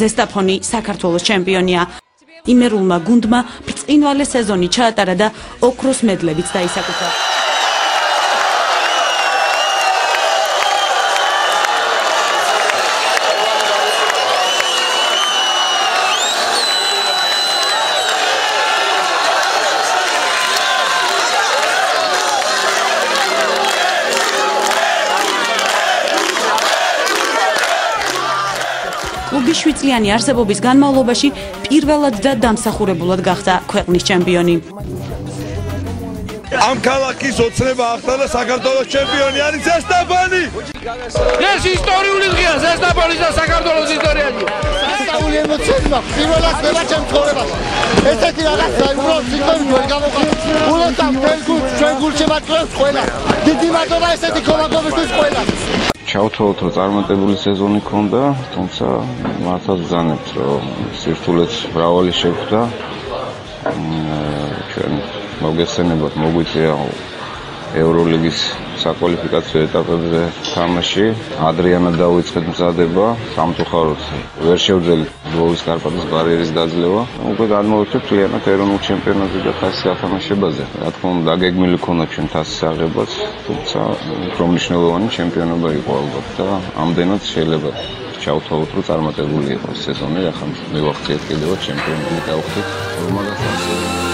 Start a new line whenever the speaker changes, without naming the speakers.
ზესტაფონი საქართველოს ჩემპიონია. იმერულმა გუნდმა ბრწყინვალე სეზონი ჩაატარა და ოქროს მედლებით დაისაკუთრა. კლუბი 7 წლიანი არსებობის განმავლობაში პირველად და დამსახურებულად გახდა ქვეყნის ჩემპიონი.
ამ ქალაქის ოცნება ახდენა საქართველოს ჩემპიონი არის ზესტაფონი.
ეს ისტორიული დღეა ზესტაფონის და საქართველოს ისტორიაში.
სასწაული ემოციები მაქვს პირველად ყველა ჩემ ცხოვრებაში. ესეთი რაღაცა უბრალოდ სიტყვები ვერ გამოყვანს. უბრალოდ ამ ჩვენ გულში მატყლებს ყველა. დიდი მადლობა ესეთი კომანდისთვის ყველა.
ჩავთვალოთ, რომ წარმატებული სეზონი ქონდა, თუმცა მართლაც ვზანებთ, რომ სირთულეც მრავალი შეგვდა. ჩვენ მოგესწრებათ, მოგვიწია ევროლიგის საკვალიფიკაციო ეტაპებზე თამაში. ადრიანად დავიწყეთ მზადება, სამწუხაროდ ვერ შევძელით ლვოვის კარპატის ბარიერის დაძლევა. უკვე გადმოვიქცეთ მთლიანად ეროვნულ ჩემპიონატზე და თასის გათამაშებაზე. რა თქმა უნდა, დაგეგმილი ქონდა ჩვენ თასის აღებაც, თუმცა უფრო მნიშვნელოვანი ჩემპიონობა იყო ალბათ და ამდენად შეიძლება ჩავთვალოთ, რომ წარმატებული იყო სეზონი, ახლა მივახციეთ კიდევ ჩემპიონატი გავხდით.